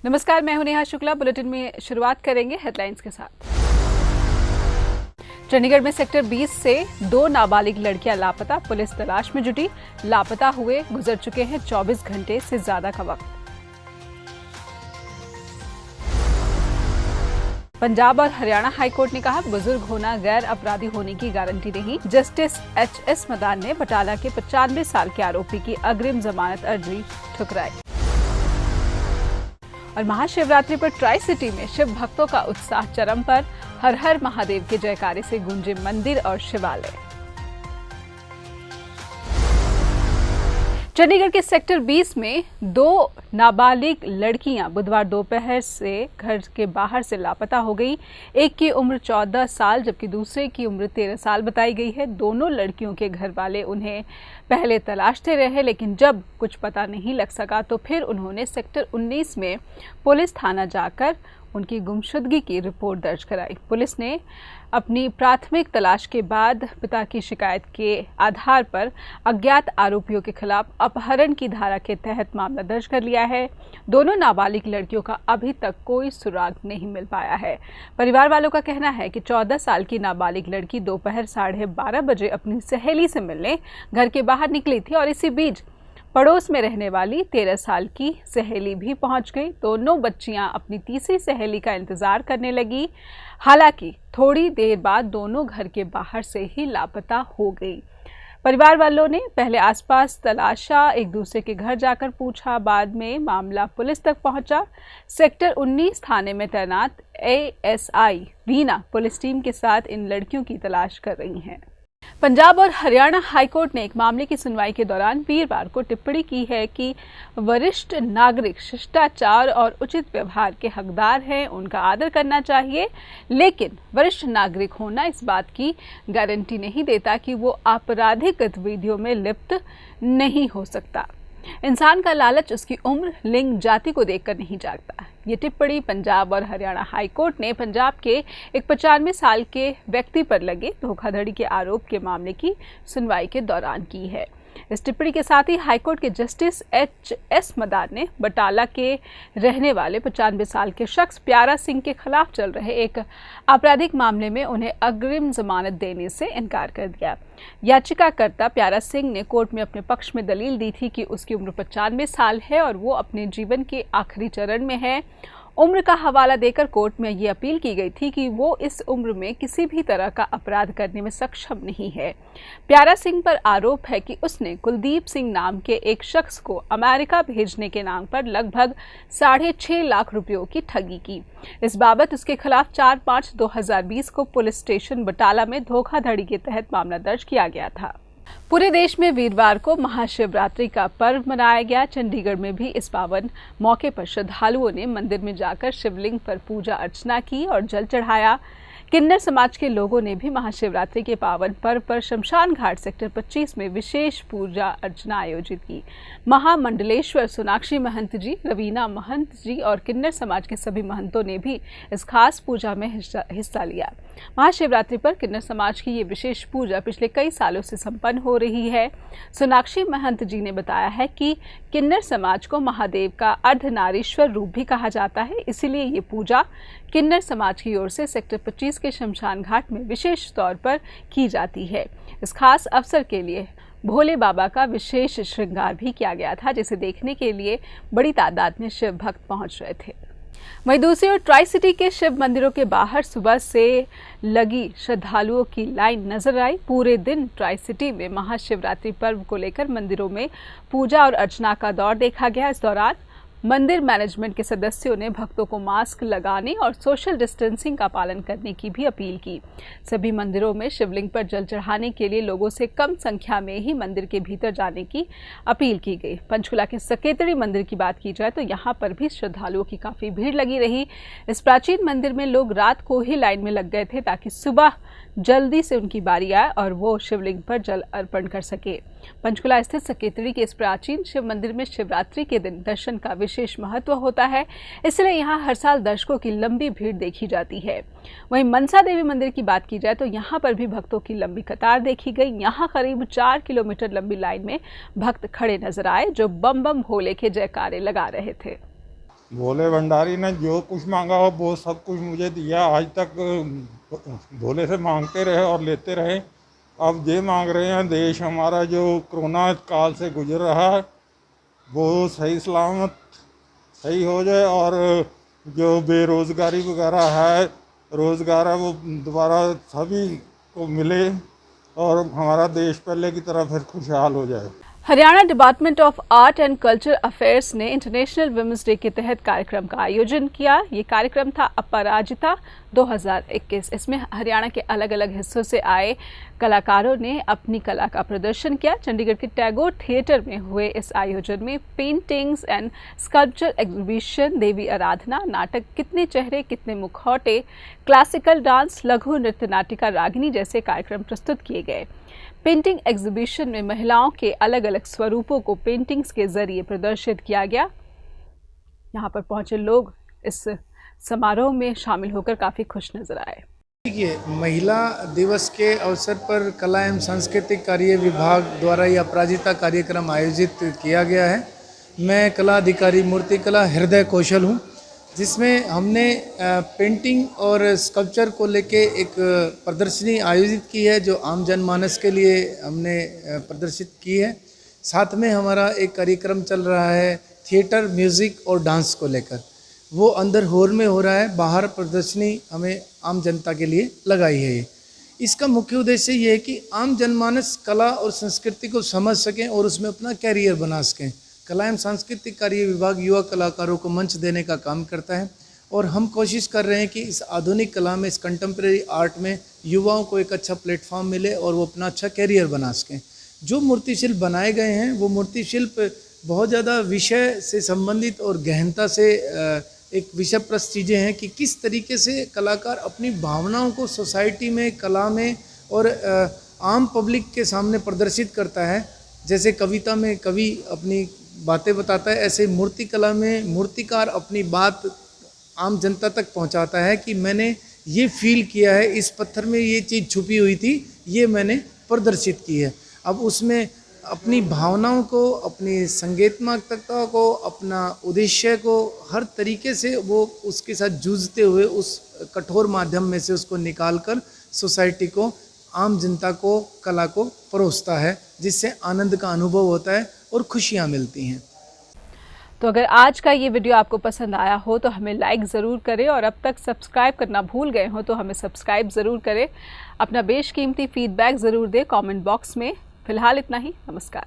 नमस्कार, मैं हूं नेहा शुक्ला। बुलेटिन में शुरुआत करेंगे हेडलाइंस के साथ। चंडीगढ़ में सेक्टर 20 से 2 नाबालिग लड़कियां लापता, पुलिस तलाश में जुटी। लापता हुए गुजर चुके हैं 24 घंटे से ज्यादा का वक्त। पंजाब और हरियाणा हाईकोर्ट ने कहा, बुजुर्ग होना गैर अपराधी होने की गारंटी नहीं। Justice HS. मदान ने बटाला के 95 साल के आरोपी की अग्रिम जमानत अर्जी ठुकराई। और महाशिवरात्रि पर ट्राई सिटी में शिव भक्तों का उत्साह चरम पर। हर हर महादेव के जयकारे से गूंजे मंदिर और शिवालय। चंडीगढ़ के सेक्टर 20 में 2 नाबालिग लड़कियां बुधवार दोपहर से घर के बाहर से लापता हो गई। एक की उम्र 14 साल जबकि दूसरे की उम्र 13 साल बताई गई है। दोनों लड़कियों के घर वाले उन्हें पहले तलाशते रहे, लेकिन जब कुछ पता नहीं लग सका तो फिर उन्होंने सेक्टर 19 में पुलिस थाना जाकर उनकी गुमशुदगी की रिपोर्ट दर्ज कराई। पुलिस ने अपनी प्राथमिक तलाश के बाद पिता की शिकायत के आधार पर अज्ञात आरोपियों के खिलाफ अपहरण की धारा के तहत मामला दर्ज कर लिया है। दोनों नाबालिग लड़कियों का अभी तक कोई सुराग नहीं मिल पाया है। परिवार वालों का कहना है कि 14 साल की नाबालिग लड़की दोपहर 12:30 बजे अपनी सहेली से मिलने घर के बाहर निकली थी और इसी बीच पड़ोस में रहने वाली 13 साल की सहेली भी पहुंच गई। दोनों बच्चियां अपनी तीसरी सहेली का इंतजार करने लगी। हालांकि थोड़ी देर बाद दोनों घर के बाहर से ही लापता हो गई। परिवार वालों ने पहले आसपास तलाशा, एक दूसरे के घर जाकर पूछा। बाद में मामला पुलिस तक पहुंचा। सेक्टर 19 थाने में तैनात एएसआई वीना पुलिस टीम के साथ इन लड़कियों की तलाश कर रही हैं। पंजाब और हरियाणा हाईकोर्ट ने एक मामले की सुनवाई के दौरान वीरवार को टिप्पणी की है कि वरिष्ठ नागरिक शिष्टाचार और उचित व्यवहार के हकदार हैं, उनका आदर करना चाहिए। लेकिन वरिष्ठ नागरिक होना इस बात की गारंटी नहीं देता कि वो आपराधिक गतिविधियों में लिप्त नहीं हो सकता। इंसान का लालच उसकी उम्र, लिंग, जाति को देखकर नहीं जागता। ये टिप्पणी पंजाब और हरियाणा हाईकोर्ट ने पंजाब के एक 95 साल के व्यक्ति पर लगे धोखाधड़ी के आरोप के मामले की सुनवाई के दौरान की है। इस टिप्पणी के साथ ही हाईकोर्ट के जस्टिस एच.एस. मदान ने बटाला के रहने वाले 95 साल के शख्स प्यारा सिंह के खिलाफ चल रहे एक आपराधिक मामले में उन्हें अग्रिम जमानत देने से इनकार कर दिया। याचिकाकर्ता प्यारा सिंह ने कोर्ट में अपने पक्ष में दलील दी थी कि उसकी उम्र 95 साल है और वो अपने जीवन के आखिरी चरण में है। उम्र का हवाला देकर कोर्ट में ये अपील की गई थी कि वो इस उम्र में किसी भी तरह का अपराध करने में सक्षम नहीं है। प्यारा सिंह पर आरोप है कि उसने कुलदीप सिंह नाम के एक शख्स को अमेरिका भेजने के नाम पर लगभग 6.5 लाख रुपयों की ठगी की। इस बाबत उसके खिलाफ 4/5/2020 को पुलिस स्टेशन बटाला में धोखाधड़ी के तहत मामला दर्ज किया गया था। पूरे देश में वीरवार को महाशिवरात्रि का पर्व मनाया गया। चंडीगढ़ में भी इस पावन मौके पर श्रद्धालुओं ने मंदिर में जाकर शिवलिंग पर पूजा अर्चना की और जल चढ़ाया। किन्नर समाज के लोगों ने भी महाशिवरात्रि के पावन पर्व पर शमशान घाट सेक्टर 25 में विशेष पूजा अर्चना आयोजित की। महामंडलेश्वर सोनाक्षी महंत जी, रवीना महंत जी और किन्नर समाज के सभी महंतों ने भी इस खास पूजा में हिस्सा लिया। महाशिवरात्रि पर किन्नर समाज की ये विशेष पूजा पिछले कई सालों से संपन्न हो रही है। सोनाक्षी महंत जी ने बताया है कि किन्नर समाज को महादेव का अर्धनारीश्वर रूप भी कहा जाता है, इसीलिए ये पूजा किन्नर समाज की ओर से सेक्टर 25 के शमशान घाट में विशेष तौर पर की जाती है। इस खास अवसर के लिए भोले बाबा का विशेष श्रृंगार भी किया गया था, जिसे देखने के लिए बड़ी तादाद में शिव भक्त पहुंच रहे थे। वहीं दूसरी ओर ट्राई सिटी के शिव मंदिरों के बाहर सुबह से लगी श्रद्धालुओं की लाइन नजर आई। पूरे दिन ट्राई सिटी में महाशिवरात्रि पर्व को लेकर मंदिरों में पूजा और अर्चना का दौर देखा गया। इस दौरान मंदिर मैनेजमेंट के सदस्यों ने भक्तों को मास्क लगाने और सोशल डिस्टेंसिंग का पालन करने की भी अपील की। सभी मंदिरों में शिवलिंग पर जल चढ़ाने के लिए लोगों से कम संख्या में ही मंदिर के भीतर जाने की अपील की गई। पंचकुला के सकेतड़ी मंदिर की बात की जाए तो यहाँ पर भी श्रद्धालुओं की काफी भीड़ लगी रही। इस प्राचीन मंदिर में लोग रात को ही लाइन में लग गए थे ताकि सुबह जल्दी से उनकी बारी आए और वो शिवलिंग पर जल अर्पण कर सके। पंचकुला स्थित सकेतड़ी के इस प्राचीन शिव मंदिर में शिवरात्रि के दिन दर्शन का विशेष महत्व होता है, इसलिए यहाँ हर साल दर्शकों की लंबी भीड़ देखी जाती है। वहीं मनसा देवी मंदिर की बात की जाए तो यहाँ पर भी भक्तों की लंबी कतार देखी गई। यहाँ करीब 4 किलोमीटर लंबी लाइन में भक्त खड़े नजर आए जो बम बम भोले के जयकारे लगा रहे थे। भोले भंडारी ने जो कुछ मांगा हो वो सब कुछ मुझे दिया। आज तक भोले से मांगते रहे और लेते रहे। अब ये मांग रहे हैं देश हमारा जो कोरोना काल से गुजर रहा है वो सही सलामत सही हो जाए, और जो बेरोज़गारी वगैरह है रोज़गार है वो दोबारा सभी को मिले और हमारा देश पहले की तरह फिर खुशहाल हो जाए। Haryana department of art and culture affairs ने इंटरनेशनल वुमेन्स डे के तहत कार्यक्रम का आयोजन किया। ये कार्यक्रम था अपराजिता 2021। इसमें हरियाणा के अलग अलग हिस्सों से आए कलाकारों ने अपनी कला का प्रदर्शन किया। चंडीगढ़ के टैगोर थिएटर में हुए इस आयोजन में पेंटिंग्स एंड स्कल्पचर एग्जीबिशन, देवी आराधना, नाटक कितने चेहरे कितने मुखौटे, क्लासिकल डांस, लघु नृत्य नाटिका रागिनी जैसे कार्यक्रम प्रस्तुत किए गए। पेंटिंग एग्जीबिशन में महिलाओं के अलग अलग स्वरूपों को पेंटिंग्स के जरिए प्रदर्शित किया गया। यहाँ पर पहुंचे लोग इस समारोह में शामिल होकर काफी खुश नजर आए। देखिए, महिला दिवस के अवसर पर कला एवं सांस्कृतिक कार्य विभाग द्वारा यह अपराजिता कार्यक्रम आयोजित किया गया है। मैं कला अधिकारी मूर्तिकला हृदय कौशल हूँ, जिसमें हमने पेंटिंग और स्कल्पचर को लेके एक प्रदर्शनी आयोजित की है जो आम जनमानस के लिए हमने प्रदर्शित की है। साथ में हमारा एक कार्यक्रम चल रहा है थिएटर, म्यूज़िक और डांस को लेकर, वो अंदर हॉल में हो रहा है। बाहर प्रदर्शनी हमें आम जनता के लिए लगाई है। इसका मुख्य उद्देश्य ये है कि आम जनमानस कला और संस्कृति को समझ सकें और उसमें अपना कैरियर बना सकें। कला एवं सांस्कृतिक कार्य विभाग युवा कलाकारों को मंच देने का काम करता है और हम कोशिश कर रहे हैं कि इस आधुनिक कला में, इस कंटेम्प्रेरी आर्ट में युवाओं को एक अच्छा प्लेटफॉर्म मिले और वो अपना अच्छा कैरियर बना सकें। जो मूर्ति शिल्प बनाए गए हैं वो मूर्ति शिल्प बहुत ज़्यादा विषय से संबंधित और गहनता से एक विषयप्रस्त चीज़ें हैं कि किस तरीके से कलाकार अपनी भावनाओं को सोसाइटी में, कला में और आम पब्लिक के सामने प्रदर्शित करता है। जैसे कविता में कवि अपनी बातें बताता है, ऐसे मूर्ति कला में मूर्तिकार अपनी बात आम जनता तक पहुंचाता है कि मैंने ये फील किया है, इस पत्थर में ये चीज़ छुपी हुई थी, ये मैंने प्रदर्शित की है। अब उसमें अपनी भावनाओं को, अपनी संगीतात्मकता को, अपना उद्देश्य को हर तरीके से वो उसके साथ जूझते हुए उस कठोर माध्यम में से उसको निकालकर सोसाइटी को, आम जनता को, कला को परोसता है, जिससे आनंद का अनुभव होता है और खुशियाँ मिलती हैं। तो अगर आज का ये वीडियो आपको पसंद आया हो तो हमें लाइक ज़रूर करें और अब तक सब्सक्राइब करना भूल गए हो तो हमें सब्सक्राइब ज़रूर करें। अपना बेशकीमती फीडबैक ज़रूर दें कमेंट बॉक्स में। फिलहाल इतना ही। नमस्कार।